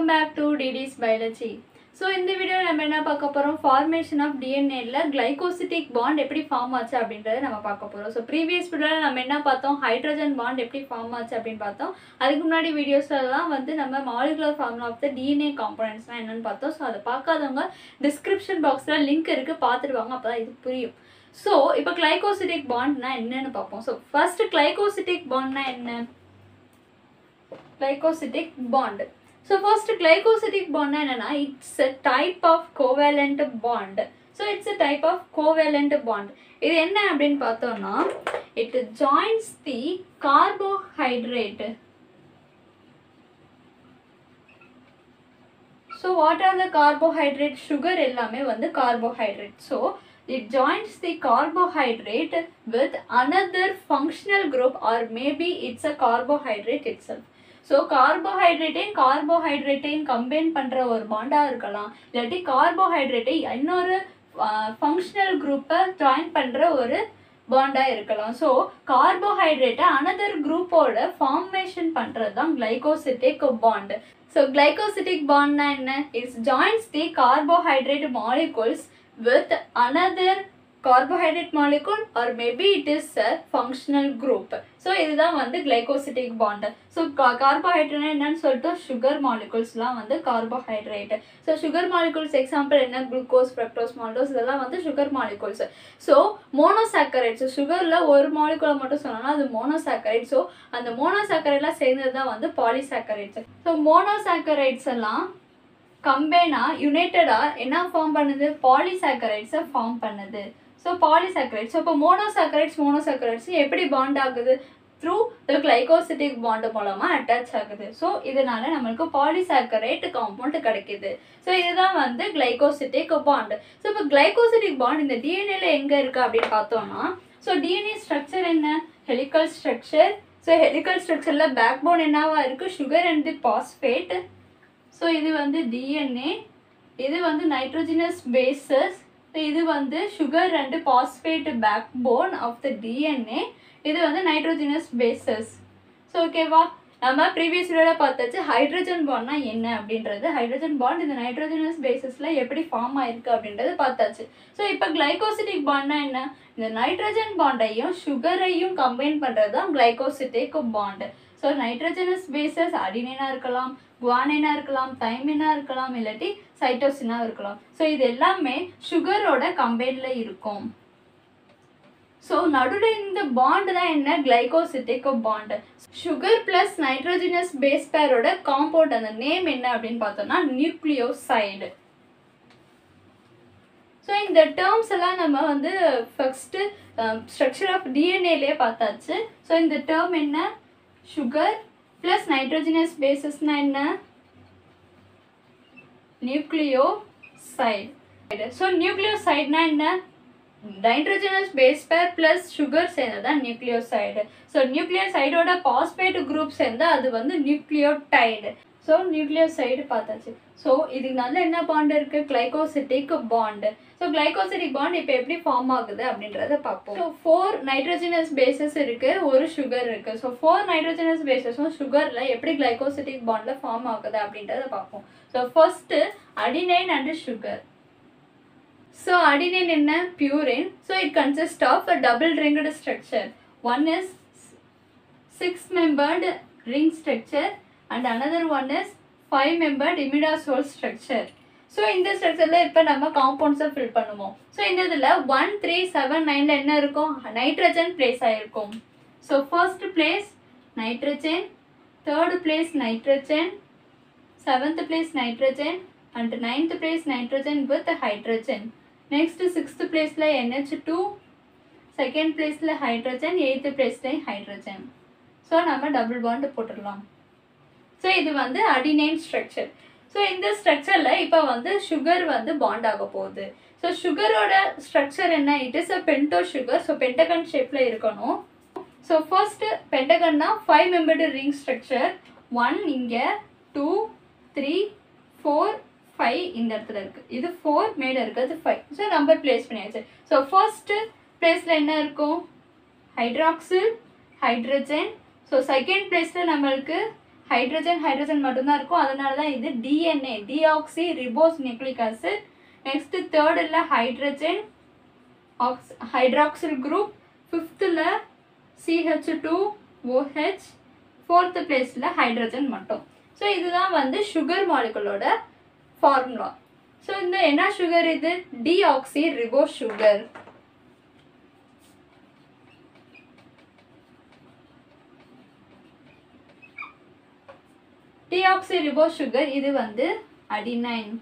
Welcome back to DD's Biology. So இந்த video நம்ம என்ன பார்க்க போறோம் formation of DNA ல glycosidic bond எப்படி ஃபார்ம் ஆச்சு அப்படின்றதை நம்ம பார்க்க போறோம். So previous வீடியோல நம்ம என்ன பார்த்தோம் hydrogen bond எப்படி ஃபார்ம் ஆச்சு அப்படினு பார்த்தோம். அதுக்கு முன்னாடி வீடியோஸ்லாம் வந்து நம்ம molecular formula of the DNA components என்னன்னு பார்த்தோம். So அத பார்க்காதவங்க description boxல லிங்க் இருக்கு பார்த்துட்டு வாங்க அப்பதான் இது புரியும். So இப்போ glycosidic bond னா என்னன்னு பார்ப்போம். So first glycosidic bond னா என்ன? Glycosidic bond. So first glycosidic bond na it's a type of covalent bond. So it's a type of covalent bond. Idu enna appdin paathona it joins the carbohydrate. So what are the carbohydrate? Sugar ellame vandu carbohydrate. So it joins the carbohydrate with another functional group or maybe it's a carbohydrate itself. So carbohydrate combine பண்ற ஒரு பாண்டா இருக்கலாம் இல்லாட்டி carbohydrate இன்னொரு functional group join பண்ற ஒரு பாண்டா இருக்கலாம். So carbohydrate another group ஓட formation பண்றதுதான் glycosidic bond. So glycosidic bond னா என்ன? It joins the carbohydrate molecules with another carbohydrate molecule or maybe it is a functional group. So இதுதான் வந்து glycosidic bond. So carbohydrate என்னன்னு சொல்லிட்டோம் sugar molecules லாம் வந்து carbohydrate. So sugar molecules example என்ன glucose, fructose, maltose இதெல்லாம் வந்து sugar molecules. So monosaccharides sugarல ஒரு molecule மட்டும் சொன்னோம்னா அது monosaccharide. So அந்த monosaccharide சேர்ந்தது தான் வந்து polysaccharides. So monosaccharides எல்லாம் கம்பைனா யுனைட்டடா என்ன ஃபார்ம் பண்ணுது? polysaccharides ஃபார்ம் பண்ணுது. So polysaccharides. So இப்போ monosaccharides எப்படி பாண்ட் ஆகுது? Through the glycosidic bond மூலமா அட்டாச் ஆகுது. So இதனால நமக்கு polysaccharide compound கிடைக்குது. So இதுதான் வந்து glycosidic bond. So இப்போ glycosidic bond இந்த DNA ல எங்க இருக்கு அப்படினு பார்த்தோம்னா so DNA structure என்ன? helical structure. So helical structureல backbone என்னவா இருக்கு? sugar and the phosphate. So இது வந்து DNA. இது வந்து nitrogenous bases. இது வந்து sugar and phosphate backbone of the DNA. இது வந்து nitrogenous bases. So ஓகேவா? நம்ம previous வீடியோல பார்த்தாச்சு hydrogen bond னா என்ன அப்படின்றது. hydrogen bond இந்த nitrogenous basesல எப்படி ஃபார்ம் ஆயிருக்கு அப்படின்றது பார்த்தாச்சு. So இப்போ glycosidic bond னா என்ன? இந்த nitrogen bond-ஐயும் sugar-ஐயும் கம்பைன் பண்றது தான் glycosidic bond. So nitrogenous bases adenine இருக்கலாம், guanine இருக்கலாம், thymine இருக்கலாம், இல்லாட்டி cytosine இருக்கலாம். So இது எல்லாமே sugar-ஓட கம்பைன்ல இருக்கும். So நடுவுல இந்த bond தான் என்ன? glycosidic bond. Sugar plus nitrogenous base pair-ஓட compound அந்த நேம் என்ன அப்படின்னு பார்த்தோம்னா nucleoside. So இந்த terms எல்லாம் நம்ம வந்து first structure of DNA-லே பார்த்தாச்சு. So இந்த term என்ன? sugar plus nitrogenous bases na enna nucleoside. So nucleoside na enna nitrogenous base pair plus sugar சேர்ந்ததா nucleoside. So nucleoside ஓட phosphate group சேர்ந்தா அது வந்து nucleotide. So nucleoside பார்த்தாச்சு. So இதுக்கு நல்ல என்ன bond இருக்கு? glycosidic bond. So glycosidic bond இப்போ எப்படி ஃபார்ம் ஆகுது அப்படின்றத பார்ப்போம். So 4 nitrogenous bases இருக்கு, ஒரு sugar இருக்கு. So 4 nitrogenous bases-உம் sugarல எப்படி glycosidic bondல ஃபார்ம் ஆகுது அப்படின்றத பார்ப்போம். So first adenine and sugar. So adenine என்ன? purine. So it consists of a double ringed structure. One is 6-membered ring structure and another one is 5-membered imidazole structure. So இந்த ஸ்ட்ரக்சர்ல இப்ப நம்ம compounds fill பண்ணுவோம். So இந்த இதுல 1 3 7 9ல என்ன இருக்கும்? Nitrogen place ஆயிருக்கும். So first place nitrogen, third place nitrogen, 7th place nitrogen and 9th place nitrogen with hydrogen. Next 6th place ல NH2, second place ல hydrogen, 8th place ல hydrogen. So நம்ம டபுள் பாண்ட் போட்டுடலாம். So இது வந்து adenine structure. So இந்த ஸ்ட்ரக்சர்ல இப்போ வந்து sugar வந்து பாண்ட் ஆக போகுது. So sugar-ஓட ஸ்ட்ரக்சர் என்ன? it is a pentose sugar. So pentagon ஷேப்ல இருக்கணும். So first pentagon னா 5-membered ring structure. 1 இங்க 2 3 4 5 இந்த இடத்துல இருக்கு. இது 4 மேல இருக்குது 5. So நம்பர் பிளேஸ் பண்ணியாச்சு. So first பிளேஸ்ல என்ன இருக்கும்? hydroxyl, hydrogen. So second placeல நம்மளுக்கு ஹைட்ரஜன் ஹைட்ரஜன் மட்டும்தான் இருக்கும், அதனால தான் இது DNA deoxy ribose nucleic acid. Next தேர்டில் ஹைட்ரஜன் ஹைட்ராக்சில் குரூப், ஃபிஃப்த்தில் CH2OH, ஃபோர்த்து பிளேஸில் ஹைட்ரஜன் மட்டும். ஸோ இதுதான் வந்து சுகர் மாலிகுலோட ஃபார்முலா. ஸோ இந்த என்ன சுகர் இது? Deoxy ribose sugar. Deoxy ribose sugar இது வந்து அடினைன்.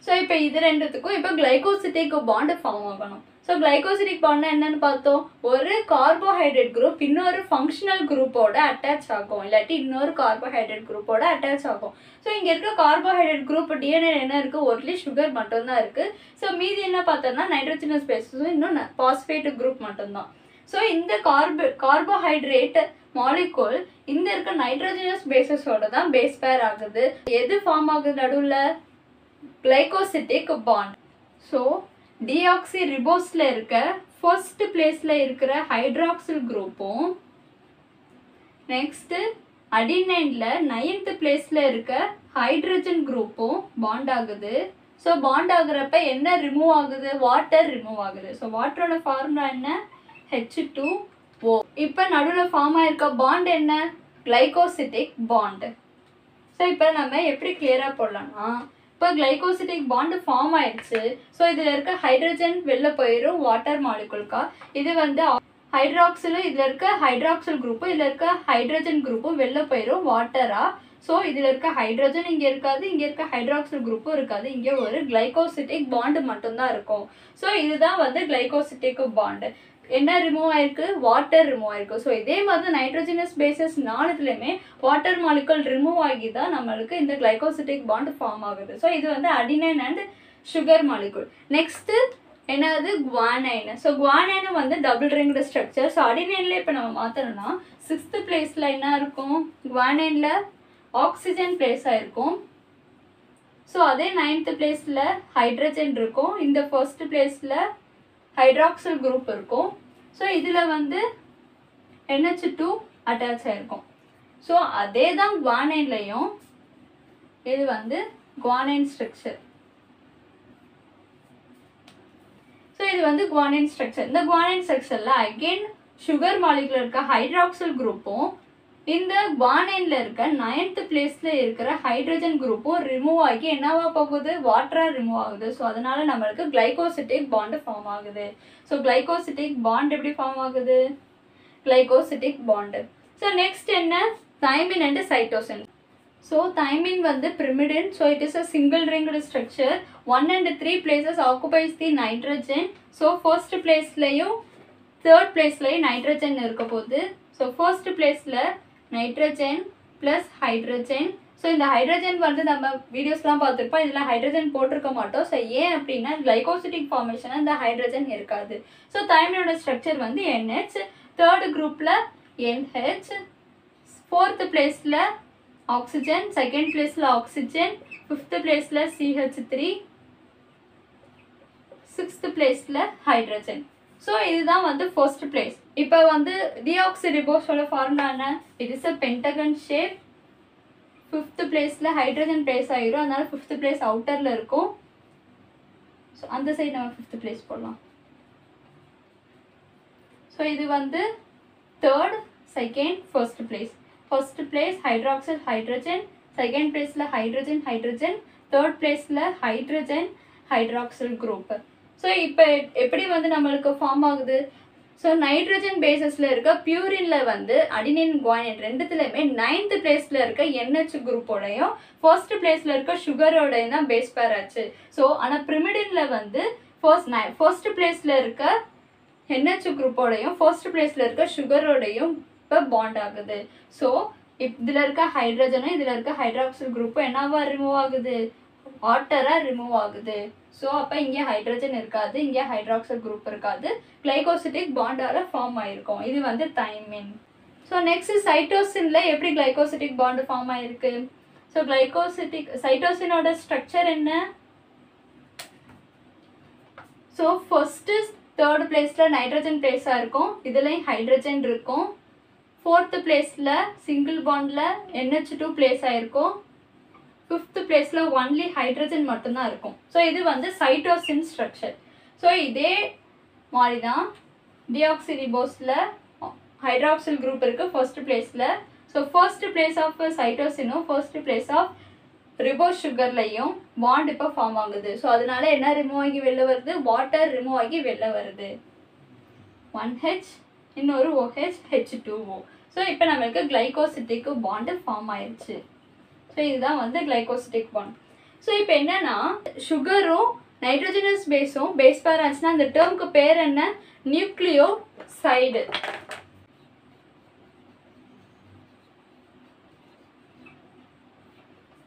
ஸோ இப்போ இது ரெண்டுத்துக்கும் இப்போ கிளைகோசிட்டிக் பாண்ட் ஃபார்ம் ஆகணும். ஸோ கிளைகோசிட்டிக் பாண்ட் என்னன்னு பார்த்தோம், ஒரு கார்போஹைட்ரேட் குரூப் இன்னொரு ஃபங்க்ஷனல் குரூப்போட அட்டாச் ஆகும், இல்லாட்டி இன்னொரு கார்போஹைட்ரேட் குரூப்போட அட்டாச் ஆகும். ஸோ இங்கே இருக்க கார்போஹைட்ரேட் குரூப் டிஎன்ஏ என்ன இருக்குது, ஒன்லி சுகர் மட்டும்தான் இருக்குது. ஸோ மீதி என்ன பார்த்தோம்னா நைட்ரோஜனஸ் பேஸஸும் இன்னும் பாஸ்பேட் குரூப் மட்டும்தான். ஸோ இந்த கார்போஹைட்ரேட் மாலிகூல் இந்த இருக்க நைட்ரோஜனஸ் பேஸஸோட தான் பேஸ் பேர் ஆகுது. எது ஃபார்ம் ஆகுது நடுவில்? Glycosidic bond. ஸோ டிஆக்சி ரிபோஸில் இருக்க ஃபர்ஸ்ட் பிளேஸில் இருக்கிற ஹைட்ராக்சில் குரூப்பும் நெக்ஸ்ட்டு அடினைனில் 9th பிளேஸில் இருக்க ஹைட்ரஜன் குரூப்பும் பாண்ட் ஆகுது. ஸோ பாண்ட் ஆகுறப்ப என்ன ரிமூவ் ஆகுது? வாட்டர் ரிமூவ் ஆகுது. ஸோ வாட்டரோட ஃபார்முலா என்ன? H2O. இப்போ நடுவில் ஃபார்ம் ஆயிருக்க பாண்ட் என்ன? Glycosidic bond. ஸோ இப்போ நம்ம எப்படி கிளியராக போடலாம்னா, இப்போ கிளைகோசிட்டிக் பாண்ட் ஃபார்ம் ஆயிடுச்சு. ஸோ இதில் இருக்க ஹைட்ரஜன் வெளில போயிடும் வாட்டர் மாலிகுல்கா. இது வந்து ஹைட்ராக்சிலும் இதில் இருக்க ஹைட்ராக்சில் குரூப்பும் இதில் இருக்க ஹைட்ரஜன் குரூப்பும் வெளில போயிடும் வாட்டரா. ஸோ இதில் இருக்க ஹைட்ரஜன் இங்கே இருக்காது, இங்கே இருக்க ஹைட்ராக்சில் குரூப்பும் இருக்காது, இங்கே ஒரு கிளைகோசிட்டிக் பாண்ட் மட்டும்தான் இருக்கும். ஸோ இதுதான் வந்து கிளைகோசிட்டிக் பாண்ட். என்ன ரிமூவ் ஆயிருக்கு? வாட்டர் ரிமூவ் ஆயிருக்கு. ஸோ இதே மாதிரி நைட்ரோஜனஸ் பேசஸ் 4த்துலையுமே வாட்டர் மாலிகுல் ரிமூவ் ஆகி தான் நம்மளுக்கு இந்த கிளைகோசிட்டிக் பாண்ட் ஃபார்ம் ஆகுது. ஸோ இது வந்து adenine and sugar molecule. Next என்னது? குவானைன். ஸோ குவானைன் வந்து டபுள் ரிங்டு ஸ்ட்ரக்சர். ஸோ அடினைனில் இப்போ நம்ம மாற்றணும்னா 6th பிளேஸில் என்ன இருக்கும்? குவானைனில் ஆக்சிஜன் பிளேஸ் ஆகிருக்கும். ஸோ அதே 9th பிளேஸில் ஹைட்ரஜன் இருக்கும், இந்த ஃபர்ஸ்ட் பிளேஸில் ஹைட்ராக்சில் குரூப் இருக்கும். ஸோ இதில் வந்து NH2 அட்டாச் ஆகிருக்கும். ஸோ அதே தான் குவானைன்லையும் இது வந்து குவானைன் ஸ்ட்ரக்சர். ஸோ இது வந்து குவானைன் ஸ்ட்ரக்சர். இந்த குவானைன் ஸ்ட்ரக்சரில் அகெயின் சுகர் மாலிகுலர் இருக்க ஹைட்ராக்சில் குரூப்பும் இந்த குவானைன்ல இருக்க 9th பிளேஸ்ல இருக்கிற ஹைட்ரஜன் குரூப்பும் ரிமூவ் ஆகி என்னவா போகுது? வாட்டரா ரிமூவ் ஆகுது. ஸோ அதனால நம்மளுக்கு கிளைகோசிட்டிக் பாண்ட் ஃபார்ம் ஆகுது. ஸோ கிளைகோசிட்டிக் பாண்ட் எப்படி ஃபார்ம் ஆகுது? Glycosidic bond. ஸோ நெக்ஸ்ட் என்ன? Thymine and cytosine. So thymine வந்து pyrimidine. So it is a single ringed structure. 1 and 3 places occupies the nitrogen. So first பிளேஸ்லையும் third பிளேஸ்லையும் nitrogen இருக்க போகுது. So first பிளேஸில் nitrogen plus hydrogen. So இந்த hydrogen வந்து நம்ம வீடியோஸ்லாம் பார்த்துருப்போம், இதில் ஹைட்ரஜன் போட்டிருக்க மாட்டோம். ஸோ ஏன் அப்படின்னா கிளைகோசிட்டிக் ஃபார்மேஷன் இந்த ஹைட்ரஜன் இருக்காது. ஸோ தைமினோட ஸ்ட்ரக்சர் வந்து NH, தேர்ட் குரூப்பில் NH, ஃபோர்த் பிளேஸில் ஆக்சிஜன், செகண்ட் பிளேஸில் ஆக்சிஜன், ஃபிஃப்த் பிளேஸில் CH3, 6th பிளேஸில் ஹைட்ரஜன். ஸோ இதுதான் வந்து ஃபர்ஸ்ட் பிளேஸ். இப்போ வந்து டிஆக்சிரிபோஸோட ஃபார்முலா என்ன? It is a Pentagon shape. 5th பிளேஸில் ஹைட்ரஜன் பிளேஸ் ஆகிரும், அதனால 5th பிளேஸ் அவுட்டரில் இருக்கும். ஸோ அந்த சைடு நம்ம 5th பிளேஸ் போடலாம். ஸோ இது வந்து third, second, first place. First place hydroxyl hydrogen, second பிளேஸில் ஹைட்ரஜன் ஹைட்ரஜன், தேர்ட் பிளேஸில் ஹைட்ரஜன் ஹைட்ராக்சைல் குரூப். ஸோ இப்போ எப்படி வந்து நம்மளுக்கு ஃபார்ம் ஆகுது? ஸோ நைட்ரஜன் பேசஸில் இருக்க பியூரினில் வந்து அடினின் குவானைன் ரெண்டுத்துலையுமே 9th பிளேஸில் இருக்க NH குரூப்போடையும் ஃபர்ஸ்ட் பிளேஸில் இருக்க சுகரோடையும் தான் பேஸ் பேர் ஆச்சு. ஸோ ஆனால் பிரிமிடினில் வந்து ஃபர்ஸ்ட் பிளேஸில் இருக்க NH குரூப்போடையும் ஃபர்ஸ்ட் பிளேஸில் இருக்க சுகரோடையும் இப்போ பாண்ட் ஆகுது. ஸோ இதில் இருக்க ஹைட்ரஜனும் இதில் இருக்க ஹைட்ராக்சில் குரூப்பும் என்னவா ரிமூவ் ஆகுது? வாட்டராக ரிமூவ் ஆகுது. ஸோ அப்போ இங்கே ஹைட்ரஜன் இருக்காது, இங்கே ஹைட்ராக்சைல் குரூப் இருக்காது, கிளைகோசிட்டிக் பாண்டால் ஃபார்ம் ஆகிருக்கும். இது வந்து தைமின். ஸோ நெக்ஸ்ட் சைட்டோசினில் எப்படி கிளைகோசிட்டிக் பாண்டு ஃபார்ம் ஆகிருக்கு? ஸோ சைட்டோசினோட ஸ்ட்ரக்சர் என்ன? ஸோ ஃபர்ஸ்ட்டு தேர்ட் பிளேஸில் நைட்ரஜன் பிளேஸாக இருக்கும், இதுலேயும் ஹைட்ரஜன் இருக்கும். 4th பிளேஸில் சிங்கிள் பாண்டில் NH2 பிளேஸ் ஆகிருக்கும். 5th பிளேஸில் ஒன்லி ஹைட்ரஜன் மட்டும்தான் இருக்கும். ஸோ இது வந்து சைட்டோசின் ஸ்ட்ரக்சர். ஸோ இதே மாதிரி தான் டிஆக்சிரிபோஸில் ஹைட்ராக்சில் குரூப் இருக்குது ஃபர்ஸ்ட் பிளேஸில். ஸோ ஃபர்ஸ்ட் பிளேஸ் ஆஃப் சைட்டோசினும் ஃபர்ஸ்ட் பிளேஸ் ஆஃப் ரிபோஸ் சுகர்லையும் பாண்ட் இப்போ ஃபார்ம் ஆகுது. ஸோ அதனால என்ன ரிமூவ் ஆகி வெளில வருது? வாட்டர் ரிமூவ் ஆகி வெளில வருது. 1H இன்னொரு OH H2O. ஸோ இப்போ நம்மளுக்கு கிளைகோசிட்டிக் பாண்டு ஃபார்ம் ஆயிடுச்சு. ஸோ இதுதான் வந்து கிளைகோசிட்டிக் பாண்ட். ஸோ இப்போ என்னன்னா சுகரும் நைட்ரோஜனஸ் பேஸும் பேஸ் பேர் ஆச்சுன்னா அந்த டேர்முக்கு பேர் என்ன? நியூக்ளியோசைடு.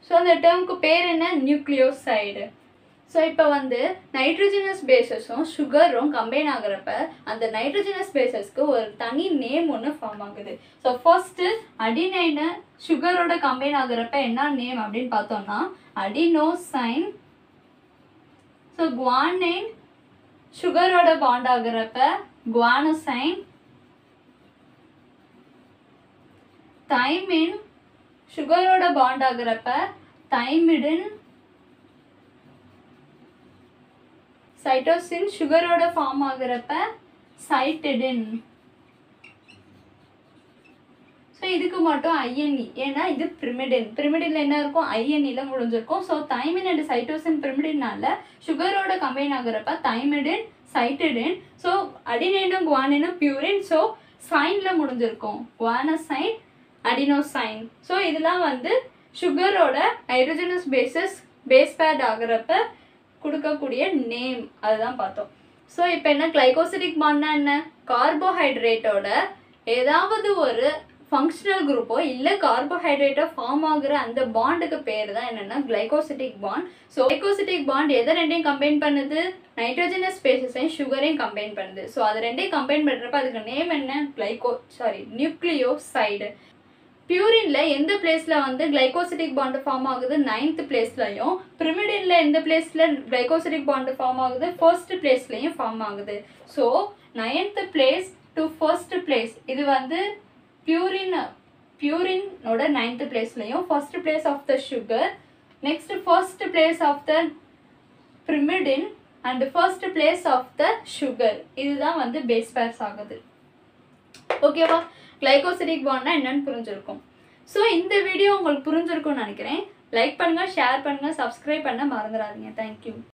ஸோ அந்த டேர்முக்கு பேர் என்ன? நியூக்ளியோசைடு. ஸோ இப்போ வந்து நைட்ரோஜனஸ் பேசஸும் சுகரும் கம்பைன் ஆகிறப்ப அந்த நைட்ரோஜனஸ் பேசஸ்க்கு ஒரு தனி நேம் ஒன்று ஃபார்ம் ஆகுது. ஸோ ஃபர்ஸ்ட்டு அடினைனை சுகரோட கம்பைன் ஆகிறப்ப என்ன நேம் அப்படின்னு பார்த்தோம்னா அடினோசைன். ஸோ குவானைன் சுகரோட பாண்ட் ஆகிறப்ப குவானோசைன். தைமின் சுகரோட பாண்ட் ஆகிறப்ப தைமிடின். சைட்டோசின் சுகரோட ஃபார்ம் ஆகிறப்ப சைட்டிடின். ஸோ இதுக்கு மட்டும் ஐஎன்இ, ஏன்னா இது பிரிமிடின். பிரிமிடின்ல என்ன இருக்கும்? ஐஎன்இல முடிஞ்சிருக்கும். ஸோ தைமின் அண்ட் சைட்டோசின் பிரிமிடின்னால சுகரோட கம்பைன் ஆகிறப்ப தைமிடின் சைட்டிடின். ஸோ அடினைனும் குவானினும் பியூரின். ஸோ சைன்ல முடிஞ்சிருக்கும் குவானசைன் அடினோசைன். ஸோ இதெல்லாம் வந்து சுகரோட ஹைட்ரோஜனஸ் பேஸ் பேட் ஆகிறப்ப கொடுக்கக்கூடிய நேம், அதுதான் பார்த்தோம். ஸோ இப்போ என்ன கிளைகோசிடிக் பாண்ட்னா என்ன? கார்போஹைட்ரேட்டோட ஏதாவது ஒரு ஃபங்க்ஷனல் குரூப்போ இல்லை கார்போஹைட்ரேட்டோ ஃபார்ம் ஆகுற அந்த பாண்டுக்கு பேர் தான் என்னென்னா glycosidic bond. So glycosidic bond எதை ரெண்டையும் கம்பைன் பண்ணுது? நைட்ரோஜனஸ் ஸ்பேசஸையும் சுகரையும் கம்பைன் பண்ணுது. ஸோ அது ரெண்டையும் கம்பைன் பண்ணுறப்ப அதுக்கு நேம் என்ன? நியூக்ளியோசைடு. பியூரின்ல எந்த பிளேஸ்ல வந்து கிளைகோசிடிக் பாண்ட் ஃபார்ம் ஆகுது? 9th பிளேஸ்லயும். பிரிமிடின்ல எந்த பிளேஸ்ல கிளைகோசிடிக் பாண்ட் ஃபார்ம் ஆகுது? 1st பிளேஸ்லயும் ஃபார்ம் ஆகுது. So 9th place to 1st place இது வந்து பியூரினோட 9th பிளேஸ்லயும் 1st place of the sugar, next 1st place of the pyrimidine and 1st place of the sugar. இதுதான் வந்து பேஸ் பேர்ஸ் ஆகுது. ஓகேவா? கிளைகோசிடிக் பாண்ட்னா என்னன்னு புரிஞ்சிருக்கும். ஸோ இந்த வீடியோ உங்களுக்கு புரிஞ்சிருக்கும்னு நினைக்கிறேன். லைக் பண்ணுங்க, ஷேர் பண்ணுங்க, சப்ஸ்கிரைப் பண்ண மறந்துடாதீங்க. தேங்க்யூ.